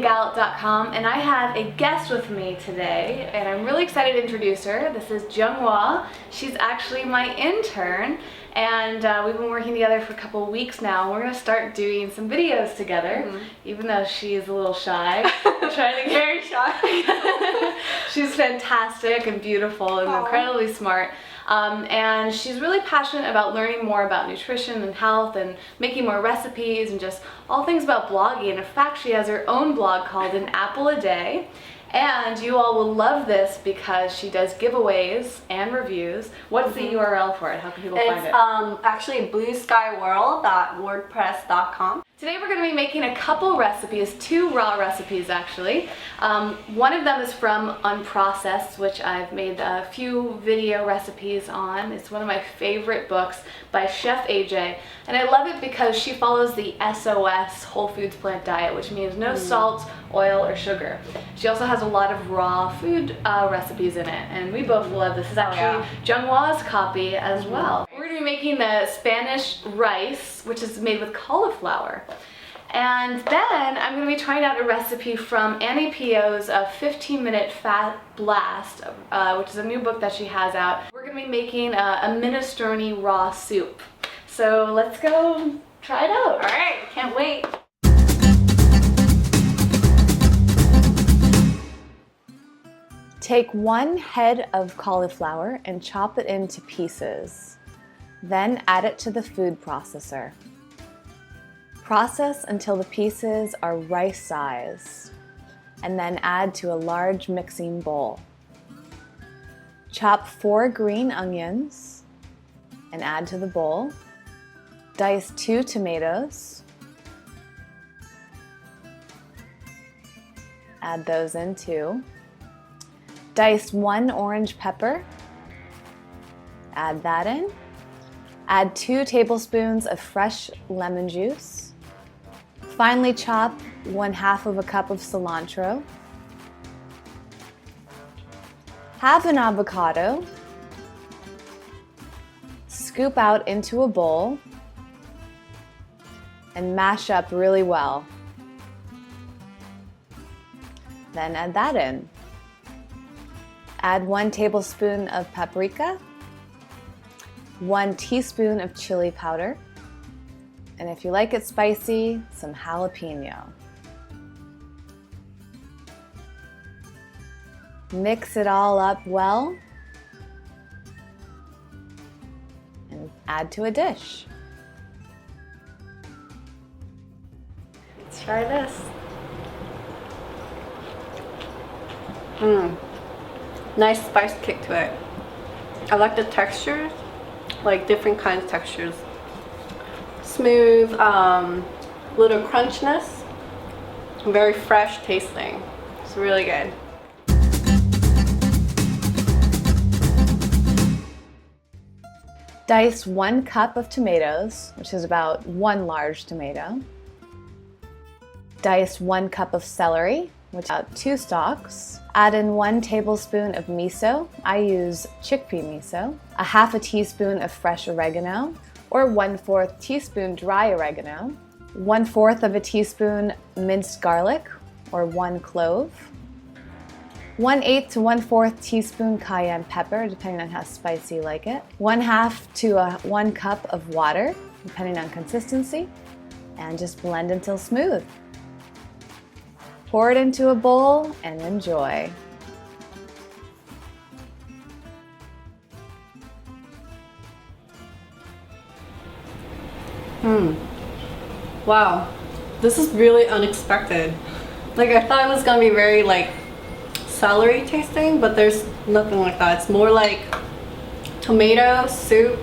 foodandgallant.com, and I have a guest with me today, and I'm really excited to introduce her. This is Junghwa. She's actually my intern, and we've been working together for a couple of weeks now. We're going to start doing some videos together, even though she's a little shy. I'm trying to get very shy. She's fantastic and beautiful and incredibly smart. And she's really passionate about learning more about nutrition and health and making more recipes and just all things about blogging. In fact, she has her own blog called An Apple a Day. And you all will love this because she does giveaways and reviews. What's the URL for it? How can people find it? It's actually blueskyworld.wordpress.com. Today we're going to be making a couple recipes, 2 raw recipes actually. One of them is from Unprocessed, which I've made a few video recipes on. It's one of my favorite books by Chef AJ, and I love it because she follows the SOS Whole Foods plant diet, which means no salt, oil, or sugar. She also has a lot of raw food recipes in it, and we both love this. This is actually Junghwa's copy as well. We're going to be making the Spanish rice, which is made with cauliflower. And then I'm going to be trying out a recipe from Ani Phyo's 15-minute fat blast, which is a new book that she has out. We're going to be making a minestrone raw soup. So let's go try it out. All right, can't wait. Take 1 head of cauliflower and chop it into pieces. Then add it to the food processor. Process until the pieces are rice size, and then add to a large mixing bowl. Chop 4 green onions and add to the bowl. Dice 2 tomatoes. Add those in too. Dice 1 orange pepper. Add that in. Add 2 tablespoons of fresh lemon juice. Finely chop 1/2 cup of cilantro. Have an avocado. Scoop out into a bowl and mash up really well. Then add that in. Add 1 tablespoon of paprika, 1 teaspoon of chili powder, and if you like it spicy, some jalapeño. Mix it all up well and add to a dish. Let's try this. Nice spice kick to it. I like the texture, like different kinds of textures. Smooth, little crunchiness, very fresh tasting. It's really good. Dice 1 cup of tomatoes, which is about 1 large tomato. Dice 1 cup of celery, which is about 2 stalks. Add in 1 tablespoon of miso. I use chickpea miso. 1/2 teaspoon of fresh oregano, or 1/4 teaspoon dry oregano. 1/4 teaspoon minced garlic, or 1 clove. 1/8 to 1/4 teaspoon cayenne pepper, depending on how spicy you like it. 1/2 to 1 cup of water, depending on consistency, and just blend until smooth. Pour it into a bowl and enjoy. Wow, this is really unexpected. Like, I thought it was gonna be very like celery tasting, but there's nothing like that. It's more like tomato soup.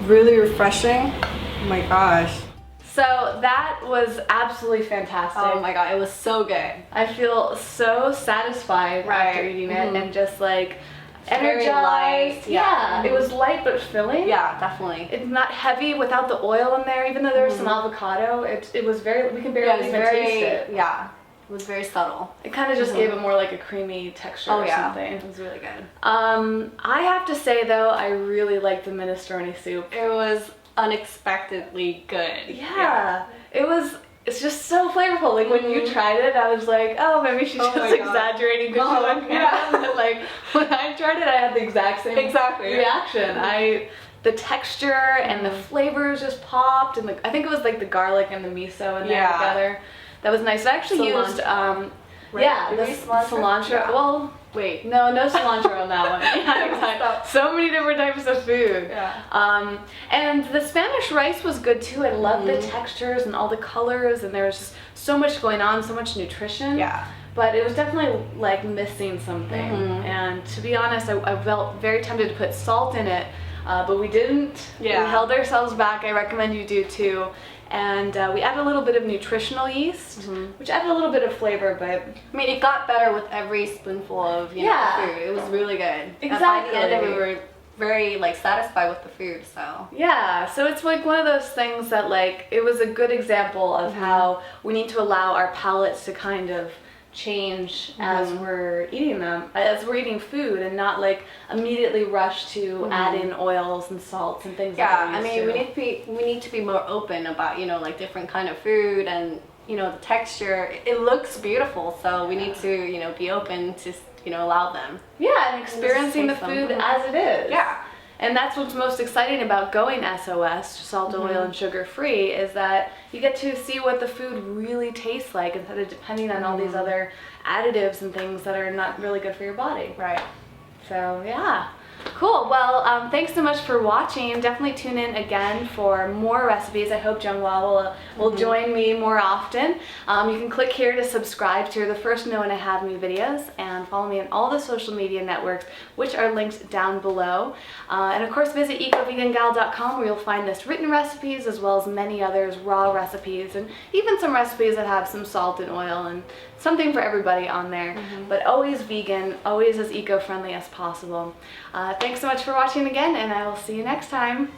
Really refreshing. Oh my gosh. So that was absolutely fantastic. Oh my god, it was so good. I feel so satisfied after eating it and just like energized. Very light. Yeah, it was light but filling. Yeah, definitely. It's not heavy without the oil in there, even though there was some avocado. It was very, we can barely even taste it. Yeah, it was very subtle. It kind of just gave it more like a creamy texture or something. It was really good. I have to say though, I really liked the minestrone soup. It was unexpectedly good. Yeah. It was it's just so flavorful. Like when you tried it, I was like, oh, maybe she's Oh just my God. exaggerating because she liked yeah. But like when I tried it, I had the exact same reaction. The texture and the flavors just popped, and I think it was like the garlic and the miso in there together. That was nice. I actually used cilantro. Yeah. Well, wait, no cilantro on that one. Yeah, exactly. So many different types of food. Yeah. And the Spanish rice was good too. I love the textures and all the colors, and there was just so much going on, so much nutrition. Yeah. But it was definitely like missing something. And to be honest, I felt very tempted to put salt in it, but we didn't. Yeah. We held ourselves back. I recommend you do too. And we added a little bit of nutritional yeast, which added a little bit of flavor, but I mean, it got better with every spoonful of food. It was really good. Exactly. And by the end, we were very like satisfied with the food. So yeah, so it's like one of those things that like it was a good example of how we need to allow our palates to kind of change as we're eating food, and not like immediately rush to add in oils and salts and things. I mean, we need to be more open about, you know, like different kind of food and, you know, the texture. It looks beautiful, so we need to, you know, be open to, you know, allow them. Yeah, and experiencing the food as it is. Yeah. And that's what's most exciting about going SOS, salt, oil, and sugar free, is that you get to see what the food really tastes like instead of depending on all these other additives and things that are not really good for your body. Right. So yeah. Cool. Well, thanks so much for watching. Definitely tune in again for more recipes. I hope Junghwa will join me more often. You can click here to subscribe to the first know when I have new videos, and follow me on all the social media networks, which are linked down below. And of course, visit ecovegangal.com, where you'll find this written recipes as well as many others, raw recipes, and even some recipes that have some salt and oil and something for everybody on there, but always vegan, always as eco-friendly as possible. Thanks so much for watching again, and I will see you next time.